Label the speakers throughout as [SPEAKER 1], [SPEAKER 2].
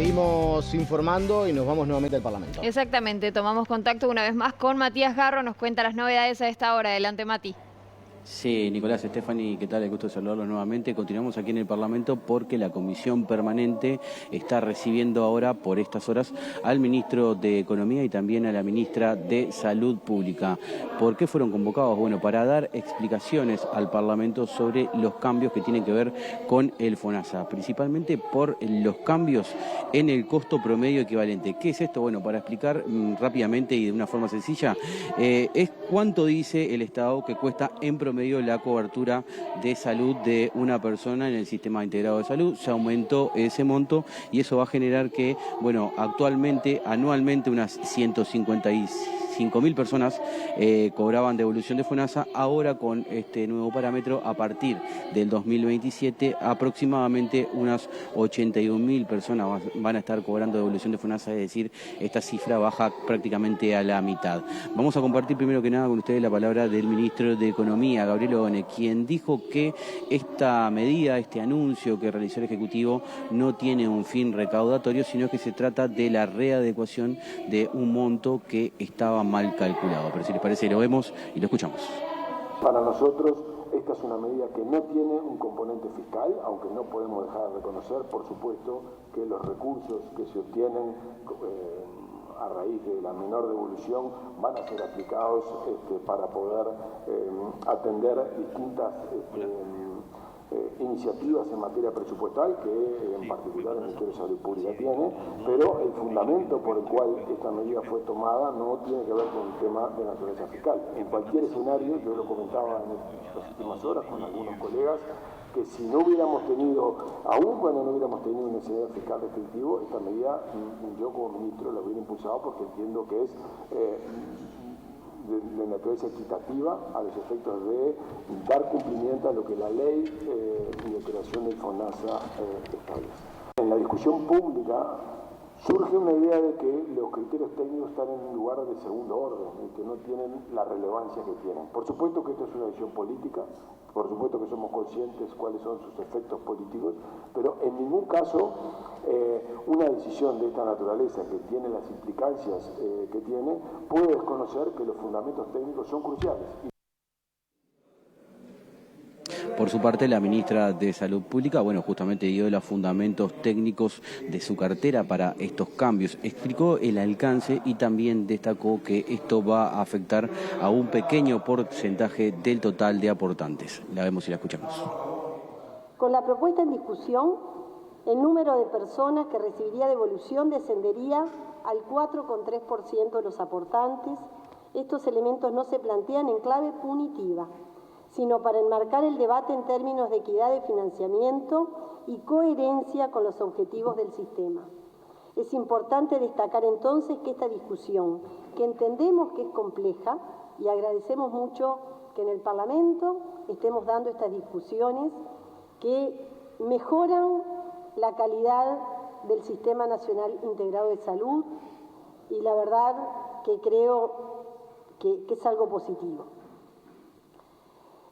[SPEAKER 1] Seguimos informando y nos vamos nuevamente al Parlamento.
[SPEAKER 2] Exactamente, tomamos contacto una vez más con Matías Garro, nos cuenta las novedades a esta hora. Adelante, Mati.
[SPEAKER 3] Sí, Nicolás, Stephanie, ¿qué tal? El gusto de saludarlos nuevamente. Continuamos aquí en el Parlamento porque la Comisión Permanente está recibiendo ahora, por estas horas, al Ministro de Economía y también a la Ministra de Salud Pública. ¿Por qué fueron convocados? Bueno, para dar explicaciones al Parlamento sobre los cambios que tienen que ver con el FONASA, principalmente por los cambios en el costo promedio equivalente. ¿Qué es esto? Bueno, para explicar rápidamente y de una forma sencilla, es cuánto dice el Estado que cuesta en promedio la cobertura de salud de una persona en el sistema integrado de salud. Se aumentó ese monto y eso va a generar que, bueno, actualmente, anualmente, unas 155.000 personas cobraban devolución de FONASA. Ahora, con este nuevo parámetro, a partir del 2027, aproximadamente unas 81.000 personas van a estar cobrando devolución de FONASA, es decir, esta cifra baja prácticamente a la mitad. Vamos a compartir primero que nada con ustedes la palabra del Ministro de Economía, Gabriel Ogone, quien dijo que esta medida, este anuncio que realizó el Ejecutivo, no tiene un fin recaudatorio, sino que se trata de la readecuación de un monto que estaba mal calculado. Pero si les parece, lo vemos y lo escuchamos.
[SPEAKER 4] Para nosotros, esta es una medida que no tiene un componente fiscal, aunque no podemos dejar de reconocer, por supuesto, que los recursos que se obtienen a raíz de la menor devolución van a ser aplicados para poder atender distintas iniciativas en materia presupuestal que en particular el Ministerio de Salud Pública tiene, pero el fundamento por el cual esta medida fue tomada no tiene que ver con un tema de naturaleza fiscal. En cualquier escenario, yo lo comentaba en las últimas horas con algunos colegas, que si no hubiéramos tenido, aún cuando no hubiéramos tenido un escenario fiscal restrictivo, esta medida yo como ministro la hubiera impulsado porque entiendo que es de naturaleza equitativa a los efectos de dar cumplimiento a lo que la ley de creación del FONASA establece. En la discusión pública surge una idea de que los criterios técnicos están en un lugar de segundo orden y que no tienen la relevancia que tienen. Por supuesto que esto es una decisión política, por supuesto que somos conscientes cuáles son sus efectos políticos, pero en ningún caso una decisión de esta naturaleza, que tiene las implicancias que tiene, puede desconocer que los fundamentos técnicos son cruciales.
[SPEAKER 3] Por su parte, la ministra de Salud Pública, bueno, justamente dio los fundamentos técnicos de su cartera para estos cambios. Explicó el alcance y también destacó que esto va a afectar a un pequeño porcentaje del total de aportantes. La vemos y la escuchamos.
[SPEAKER 5] Con la propuesta en discusión, el número de personas que recibiría devolución descendería al 4,3% de los aportantes. Estos elementos no se plantean en clave punitiva, sino para enmarcar el debate en términos de equidad de financiamiento y coherencia con los objetivos del sistema. Es importante destacar entonces que esta discusión, que entendemos que es compleja, y agradecemos mucho que en el Parlamento estemos dando estas discusiones que mejoran la calidad del Sistema Nacional Integrado de Salud, y la verdad que creo que es algo positivo.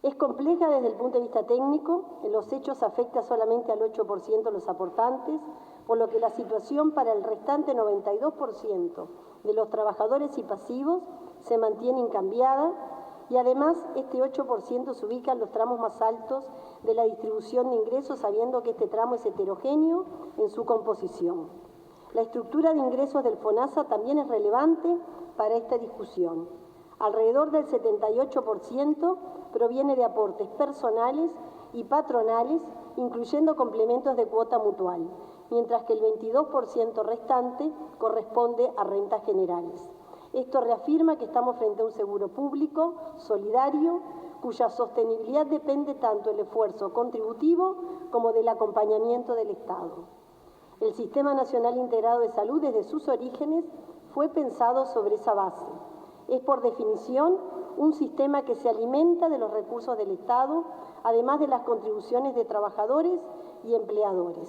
[SPEAKER 5] Es compleja desde el punto de vista técnico, en los hechos afecta solamente al 8% de los aportantes, por lo que la situación para el restante 92% de los trabajadores y pasivos se mantiene incambiada, y además este 8% se ubica en los tramos más altos de la distribución de ingresos, sabiendo que este tramo es heterogéneo en su composición. La estructura de ingresos del FONASA también es relevante para esta discusión. Alrededor del 78% proviene de aportes personales y patronales, incluyendo complementos de cuota mutual, mientras que el 22% restante corresponde a rentas generales. Esto reafirma que estamos frente a un seguro público, solidario, cuya sostenibilidad depende tanto del esfuerzo contributivo como del acompañamiento del Estado. El Sistema Nacional Integrado de Salud, desde sus orígenes, fue pensado sobre esa base. Es, por definición, un sistema que se alimenta de los recursos del Estado, además de las contribuciones de trabajadores y empleadores.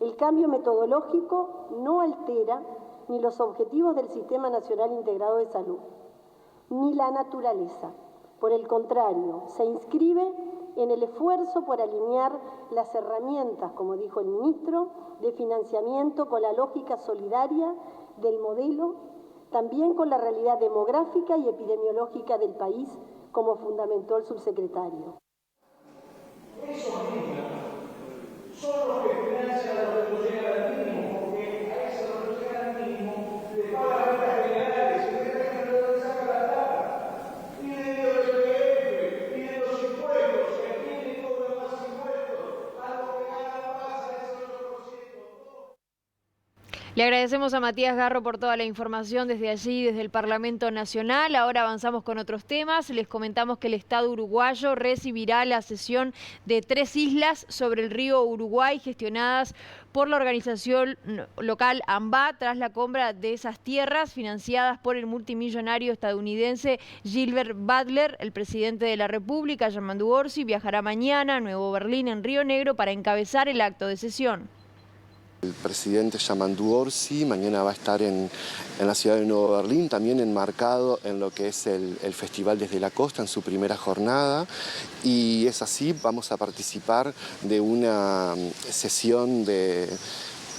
[SPEAKER 5] El cambio metodológico no altera ni los objetivos del Sistema Nacional Integrado de Salud, ni la naturaleza. Por el contrario, se inscribe en el esfuerzo por alinear las herramientas, como dijo el ministro, de financiamiento con la lógica solidaria del modelo, también con la realidad demográfica y epidemiológica del país, como fundamentó el subsecretario.
[SPEAKER 6] Son los que financian a los que no llegan al mínimo, porque a esos no llegan al mínimo, le pagan rentas generales, y de rentas generales sacan la plata, y de IRPF, y de los impuestos, que a quién le cobran más impuestos, a los que ganan más, a esos 8%.
[SPEAKER 2] Le agradecemos a Matías Garro por toda la información desde allí, desde el Parlamento Nacional. Ahora avanzamos con otros temas. Les comentamos que el Estado uruguayo recibirá la cesión de 3 islas sobre el río Uruguay gestionadas por la organización local AMBA tras la compra de esas tierras financiadas por el multimillonario estadounidense Gilbert Butler. El presidente de la República, Yamandu Orsi, viajará mañana a Nuevo Berlín, en Río Negro, para encabezar el acto de cesión.
[SPEAKER 7] El presidente Yamandu Orsi mañana va a estar en la ciudad de Nuevo Berlín, también enmarcado en lo que es el Festival Desde la Costa, en su primera jornada. Y es así, vamos a participar de una sesión de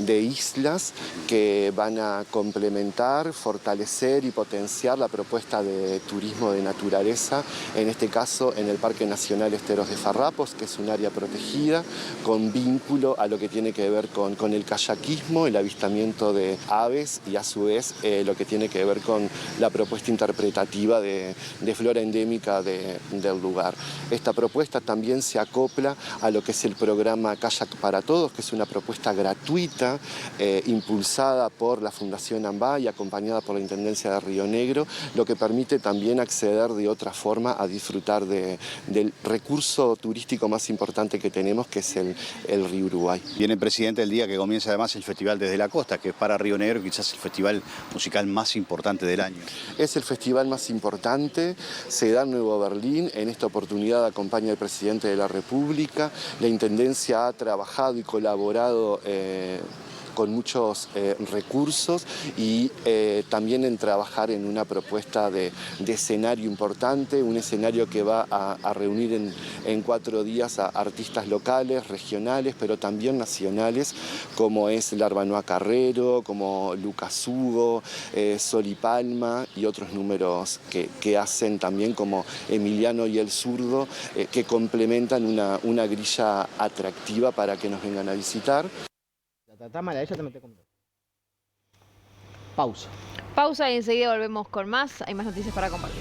[SPEAKER 7] islas que van a complementar, fortalecer y potenciar la propuesta de turismo de naturaleza, en este caso en el Parque Nacional Esteros de Farrapos, que es un área protegida con vínculo a lo que tiene que ver con el kayakismo, el avistamiento de aves y a su vez lo que tiene que ver con la propuesta interpretativa de flora endémica del lugar. Esta propuesta también se acopla a lo que es el programa Kayak para Todos, que es una propuesta gratuita impulsada por la Fundación AMBA y acompañada por la Intendencia de Río Negro, lo que permite también acceder de otra forma a disfrutar del recurso turístico más importante que tenemos, que es el río Uruguay. Viene el presidente el día que comienza además el Festival Desde la Costa, que es para Río Negro quizás el festival musical más importante del año. Es el festival más importante, se da en Nuevo Berlín, en esta oportunidad acompaña el presidente de la República, la Intendencia ha trabajado y colaborado con muchos recursos y también en trabajar en una propuesta de escenario importante, un escenario que va a reunir en 4 días a artistas locales, regionales, pero también nacionales, como es Larbanoa Carrero, como Lucas Hugo, Sol y Palma y otros números que hacen también como Emiliano y El Zurdo, que complementan una grilla atractiva para que nos vengan a visitar.
[SPEAKER 1] Pausa.
[SPEAKER 2] Pausa y enseguida volvemos con más. Hay más noticias para compartir.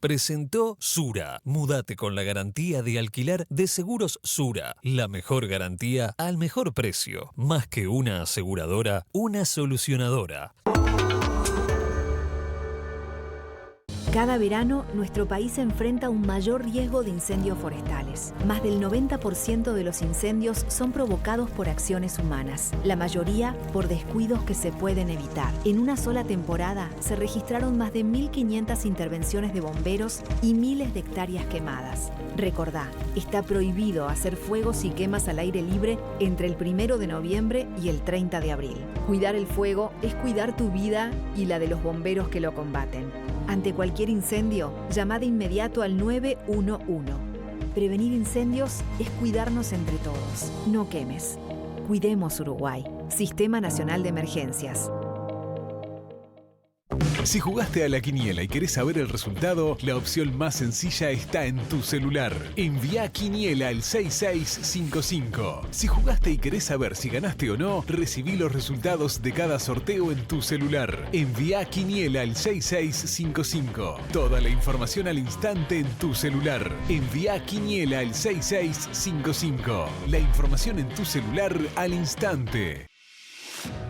[SPEAKER 8] Presentó Sura. Múdate con la garantía de alquiler de Seguros Sura. La mejor garantía al mejor precio. Más que una aseguradora, una solucionadora.
[SPEAKER 9] Cada verano, nuestro país enfrenta un mayor riesgo de incendios forestales. Más del 90% de los incendios son provocados por acciones humanas, la mayoría por descuidos que se pueden evitar. En una sola temporada se registraron más de 1.500 intervenciones de bomberos y miles de hectáreas quemadas. Recordá, está prohibido hacer fuegos y quemas al aire libre entre el 1 de noviembre y el 30 de abril. Cuidar el fuego es cuidar tu vida y la de los bomberos que lo combaten. Ante cualquier incendio, llama de inmediato al 911. Prevenir incendios es cuidarnos entre todos. No quemes. Cuidemos Uruguay. Sistema Nacional de Emergencias.
[SPEAKER 10] Si jugaste a la quiniela y querés saber el resultado, la opción más sencilla está en tu celular. Envía quiniela al 6655. Si jugaste y querés saber si ganaste o no, recibí los resultados de cada sorteo en tu celular. Envía quiniela al 6655. Toda la información al instante en tu celular. Envía quiniela al 6655. La información en tu celular al instante.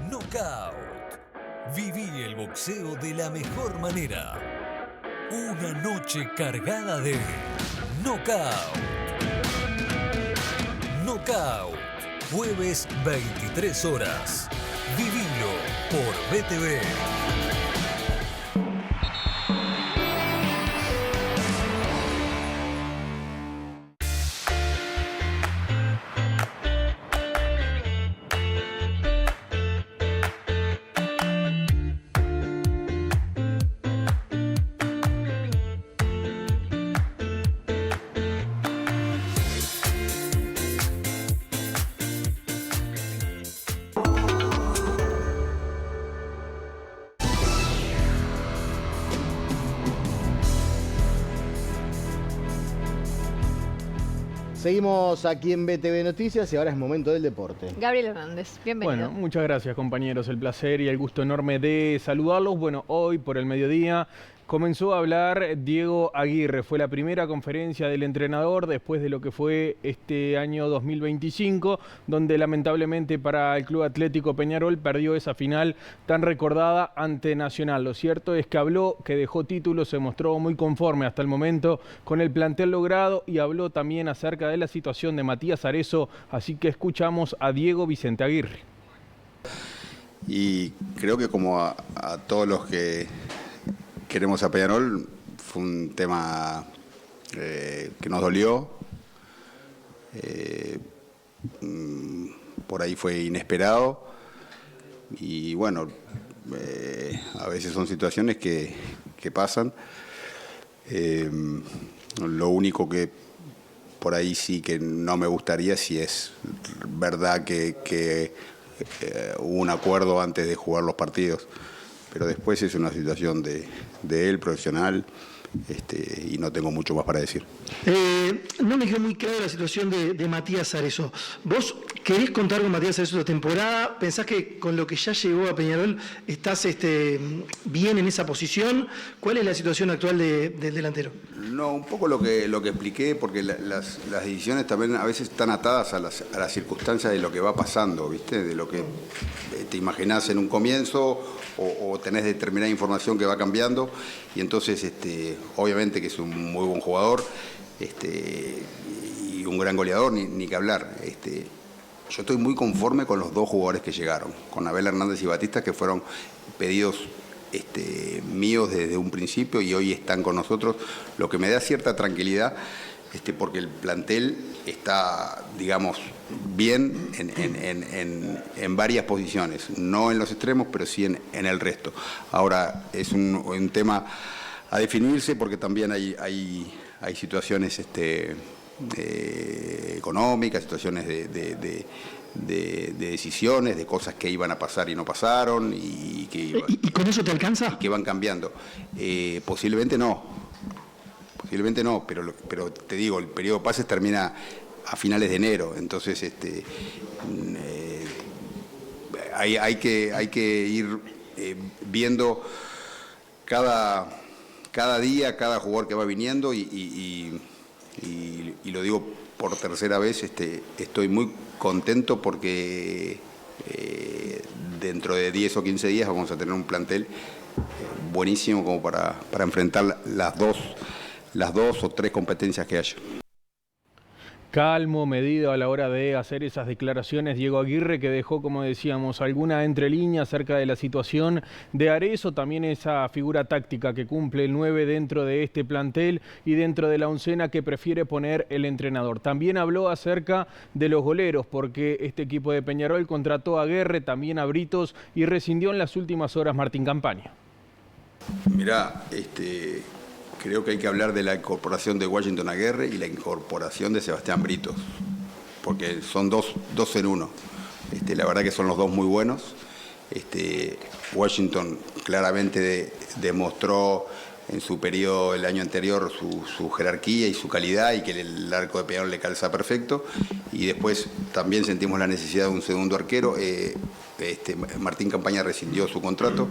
[SPEAKER 8] Knockout. Viví el boxeo de la mejor manera. Una noche cargada de Knockout. Knockout. Jueves 23 horas. Vivilo por BTV.
[SPEAKER 1] Seguimos aquí en BTV Noticias y ahora es momento del deporte.
[SPEAKER 2] Gabriel Hernández, bienvenido.
[SPEAKER 11] Bueno, muchas gracias compañeros, el placer y el gusto enorme de saludarlos. Bueno, hoy por el mediodía comenzó a hablar Diego Aguirre. Fue la primera conferencia del entrenador después de lo que fue este año 2025, donde lamentablemente para el Club Atlético Peñarol perdió esa final tan recordada ante Nacional. Lo cierto es que habló, que dejó títulos, se mostró muy conforme hasta el momento con el plantel logrado y habló también acerca de la situación de Matías Arezo. Así que escuchamos a Diego Vicente Aguirre.
[SPEAKER 12] Y creo que como a todos los que queremos a Peñarol, fue un tema que nos dolió, por ahí fue inesperado y bueno, a veces son situaciones que pasan. Lo único que por ahí sí que no me gustaría, si es verdad que hubo un acuerdo antes de jugar los partidos, pero después es una situación de él, profesional, y no tengo mucho más para decir.
[SPEAKER 13] No me quedó muy clara la situación de Matías Arezo. ¿Vos querés contar con Matías Arezo esta temporada? ¿Pensás que con lo que ya llegó a Peñarol estás bien en esa posición? ¿Cuál es la situación actual del delantero?
[SPEAKER 12] No, un poco lo que expliqué, porque las decisiones también a veces están atadas a las circunstancias de lo que va pasando, ¿viste? De lo que te imaginás en un comienzo o tenés determinada información que va cambiando, y entonces obviamente que es un muy buen jugador y un gran goleador, ni que hablar. Yo estoy muy conforme con los dos jugadores que llegaron, con Abel Hernández y Batista, que fueron pedidos míos desde un principio y hoy están con nosotros, lo que me da cierta tranquilidad, porque el plantel está, digamos, bien en varias posiciones, no en los extremos, pero sí en el resto. Ahora es un tema a definirse, porque también hay situaciones económicas, situaciones de decisiones, de cosas que iban a pasar y no pasaron y
[SPEAKER 13] con eso te alcanza?
[SPEAKER 12] Y que van cambiando. Posiblemente no, pero te digo, el periodo de pases termina a finales de enero, entonces hay que ir viendo cada día, cada jugador que va viniendo y lo digo por tercera vez, estoy muy contento porque dentro de 10 o 15 días vamos a tener un plantel buenísimo como para enfrentar las dos o tres competencias que haya.
[SPEAKER 11] Calmo, medido a la hora de hacer esas declaraciones Diego Aguirre, que dejó, como decíamos, alguna entrelínea acerca de la situación de Arezo, también esa figura táctica que cumple el 9 dentro de este plantel y dentro de la oncena que prefiere poner el entrenador. También habló acerca de los goleros, porque este equipo de Peñarol contrató a Aguirre, también a Britos, y rescindió en las últimas horas Martín Campaña.
[SPEAKER 12] Mirá, creo que hay que hablar de la incorporación de Washington Aguirre y la incorporación de Sebastián Britos, porque son dos en uno. La verdad que son los dos muy buenos. Washington claramente demostró en su periodo el año anterior su jerarquía y su calidad, y que el arco de Peñarol le calza perfecto. Y después también sentimos la necesidad de un segundo arquero. Martín Campaña rescindió su contrato,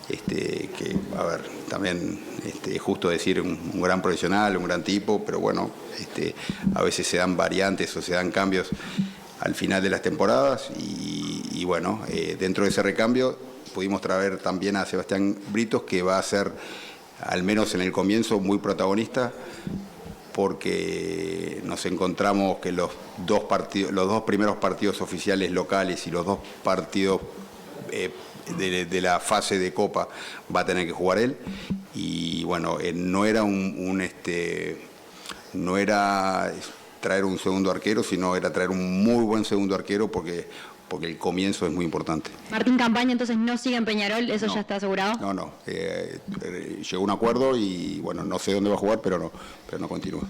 [SPEAKER 12] que, a ver, también es justo decir un gran profesional, un gran tipo, pero bueno, a veces se dan variantes o se dan cambios al final de las temporadas y bueno, dentro de ese recambio pudimos traer también a Sebastián Britos, que va a ser, al menos en el comienzo, muy protagonista, porque nos encontramos que los dos primeros partidos oficiales locales y los dos partidos de la fase de Copa va a tener que jugar él, y bueno, no era no era traer un segundo arquero, sino era traer un muy buen segundo arquero, porque el comienzo es muy importante.
[SPEAKER 14] Martín Campaña entonces no sigue en Peñarol, ¿eso no, ya está asegurado?
[SPEAKER 12] No, llegó a un acuerdo y bueno, no sé dónde va a jugar, pero no continúa.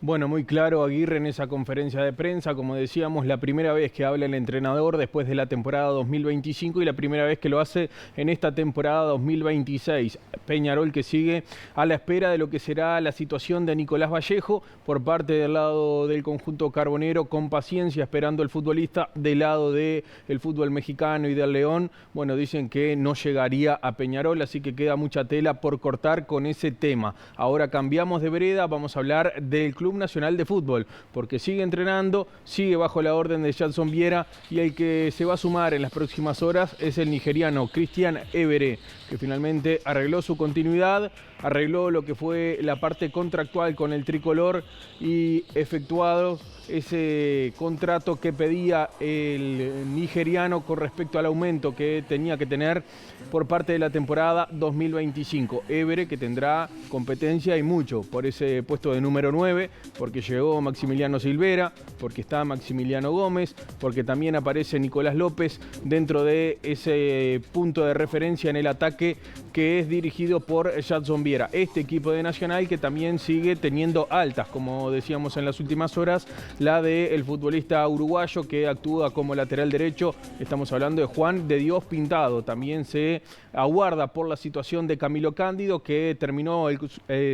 [SPEAKER 11] Bueno, muy claro Aguirre en esa conferencia de prensa, como decíamos, la primera vez que habla el entrenador después de la temporada 2025 y la primera vez que lo hace en esta temporada 2026. Peñarol que sigue a la espera de lo que será la situación de Nicolás Vallejo por parte del lado del conjunto carbonero, con paciencia esperando el futbolista del lado del fútbol mexicano y del León. Bueno, dicen que no llegaría a Peñarol, así que queda mucha tela por cortar con ese tema. Ahora cambiamos de vereda, vamos a hablar del Club Nacional de Fútbol, porque sigue entrenando, sigue bajo la orden de Jadson Viera, y el que se va a sumar en las próximas horas es el nigeriano Christian Ebere, que finalmente arregló su continuidad, arregló lo que fue la parte contractual con el tricolor y efectuado ese contrato que pedía el nigeriano con respecto al aumento que tenía que tener por parte de la temporada 2025. Ebere, que tendrá competencia y mucho por ese puesto de número 9, porque llegó Maximiliano Silvera, porque está Maximiliano Gómez, porque también aparece Nicolás López dentro de ese punto de referencia en el ataque que es dirigido por Jadson Viera. Este equipo de Nacional que también sigue teniendo altas, como decíamos en las últimas horas, la del futbolista uruguayo que actúa como lateral derecho. Estamos hablando de Juan de Dios Pintado. También se aguarda por la situación de Camilo Cándido, que terminó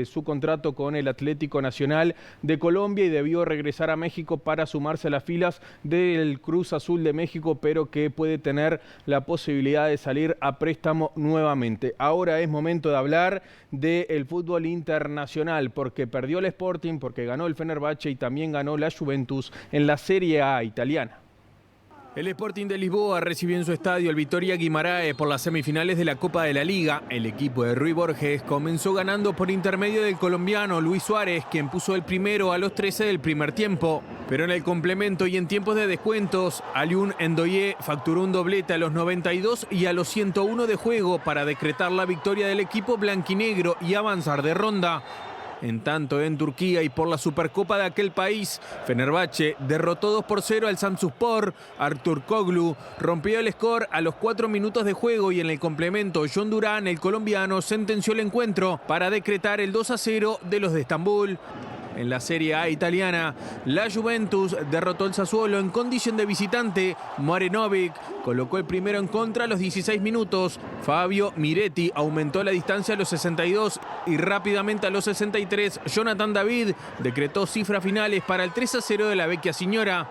[SPEAKER 11] su contrato con el Atlético Nacional de Colombia y debió regresar a México para sumarse a las filas del Cruz Azul de México, pero que puede tener la posibilidad de salir a préstamo nuevamente. Ahora es momento de hablar del fútbol internacional, porque perdió el Sporting, porque ganó el Fenerbahce y también ganó la Juventus en la Serie A italiana. El Sporting de Lisboa recibió en su estadio el Vitória Guimaraes por las semifinales de la Copa de la Liga. El equipo de Rui Borges comenzó ganando por intermedio del colombiano Luis Suárez, quien puso el primero a los 13 del primer tiempo. Pero en el complemento y en tiempos de descuentos, Aliun Ndoye facturó un doblete a los 92 y a los 101 de juego para decretar la victoria del equipo blanquinegro y avanzar de ronda. En tanto, en Turquía y por la Supercopa de aquel país, Fenerbahce derrotó 2-0 al Samsunspor. Artur Koglu rompió el score a los 4 minutos de juego y en el complemento John Durán, el colombiano, sentenció el encuentro para decretar el 2-0 de los de Estambul. En la Serie A italiana, la Juventus derrotó al Sassuolo en condición de visitante. Marinovic colocó el primero en contra a los 16 minutos. Fabio Miretti aumentó la distancia a los 62 y rápidamente a los 63, Jonathan David decretó cifras finales para el 3-0 de la Vecchia Signora.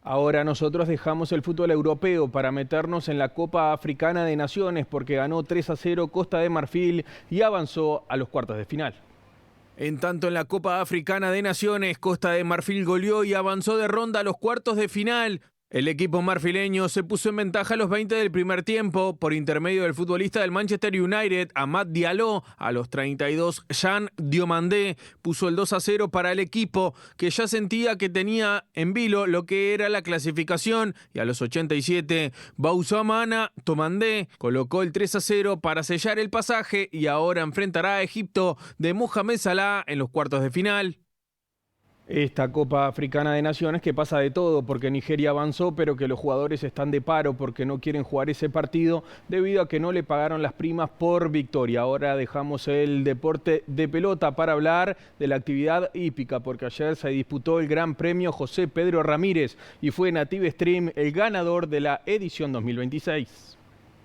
[SPEAKER 11] Ahora nosotros dejamos el fútbol europeo para meternos en la Copa Africana de Naciones, porque ganó 3-0 Costa de Marfil y avanzó a los cuartos de final. En tanto, en la Copa Africana de Naciones, Costa de Marfil goleó y avanzó de ronda a los cuartos de final. El equipo marfileño se puso en ventaja a los 20 del primer tiempo por intermedio del futbolista del Manchester United, Amad Diallo. A los 32, Jean Diomandé puso el 2-0 para el equipo, que ya sentía que tenía en vilo lo que era la clasificación. Y a los 87, Bousamana Tomandé colocó el 3-0 para sellar el pasaje y ahora enfrentará a Egipto de Mohamed Salah en los cuartos de final. Esta Copa Africana de Naciones que pasa de todo, porque Nigeria avanzó, pero que los jugadores están de paro porque no quieren jugar ese partido debido a que no le pagaron las primas por victoria. Ahora dejamos el deporte de pelota para hablar de la actividad hípica, porque ayer se disputó el Gran Premio José Pedro Ramírez y fue Native Stream el ganador de la edición 2026.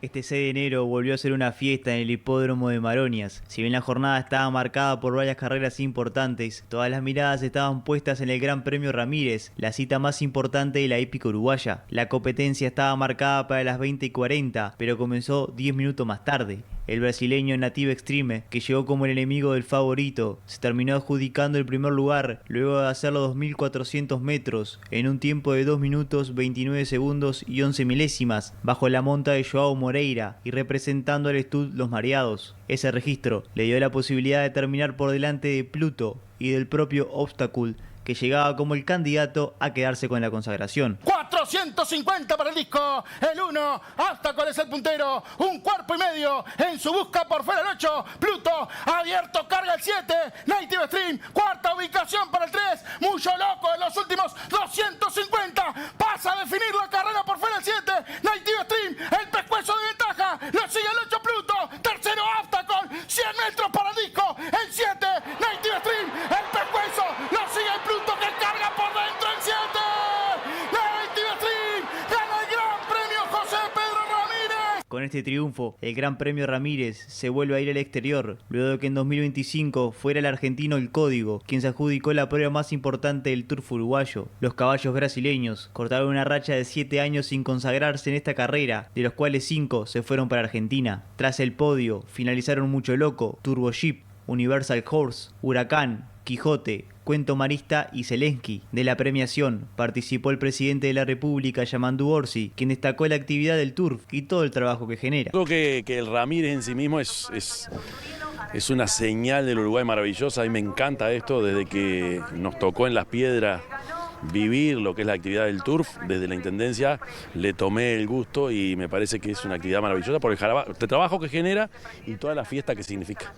[SPEAKER 15] Este 6 de enero volvió a ser una fiesta en el hipódromo de Maronias. Si bien la jornada estaba marcada por varias carreras importantes, todas las miradas estaban puestas en el Gran Premio Ramírez, la cita más importante de la hípica uruguaya. La competencia estaba marcada para las 20:40, pero comenzó 10 minutos más tarde. El brasileño Native Extreme, que llegó como el enemigo del favorito, se terminó adjudicando el primer lugar luego de hacer los 2.400 metros en un tiempo de 2 minutos 29 segundos y 11 milésimas bajo la monta de Joao Moreira y representando al Stud Los Mareados. Ese registro le dio la posibilidad de terminar por delante de Pluto y del propio Obstacle, que llegaba como el candidato a quedarse con la consagración.
[SPEAKER 16] 450 para el disco, el 1, hasta cuál es el puntero, un cuerpo y medio, en su busca por fuera el 8, Pluto, abierto, carga el 7, Native Stream, cuarta ubicación para el 3, Mucho Loco en los últimos 250, pasa a definir la carrera por fuera el 7, Native Stream, el pescuezo de ventaja, lo sigue el 8 Pluto, tercero Obstacle, 100 metros para el disco, el 7, Native Stream, el pescuezo,
[SPEAKER 15] este triunfo, el Gran Premio Ramírez se vuelve a ir al exterior, luego de que en 2025 fuera el argentino El Código quien se adjudicó la prueba más importante del Turf uruguayo. Los caballos brasileños cortaron una racha de 7 años sin consagrarse en esta carrera, de los cuales 5 se fueron para Argentina. Tras el podio, finalizaron Mucho Loco, Turbo Jeep, Universal Horse, Huracán, Quijote, Cuento Marista y Zelensky. De la premiación participó el presidente de la República, Yamandu Orsi, quien destacó la actividad del Turf y todo el trabajo que genera.
[SPEAKER 17] Creo que el Ramírez en sí mismo es una señal del Uruguay maravillosa. A mí me encanta esto desde que nos tocó en Las Piedras vivir lo que es la actividad del Turf. Desde la Intendencia le tomé el gusto y me parece que es una actividad maravillosa por el trabajo que genera y toda la fiesta que significa.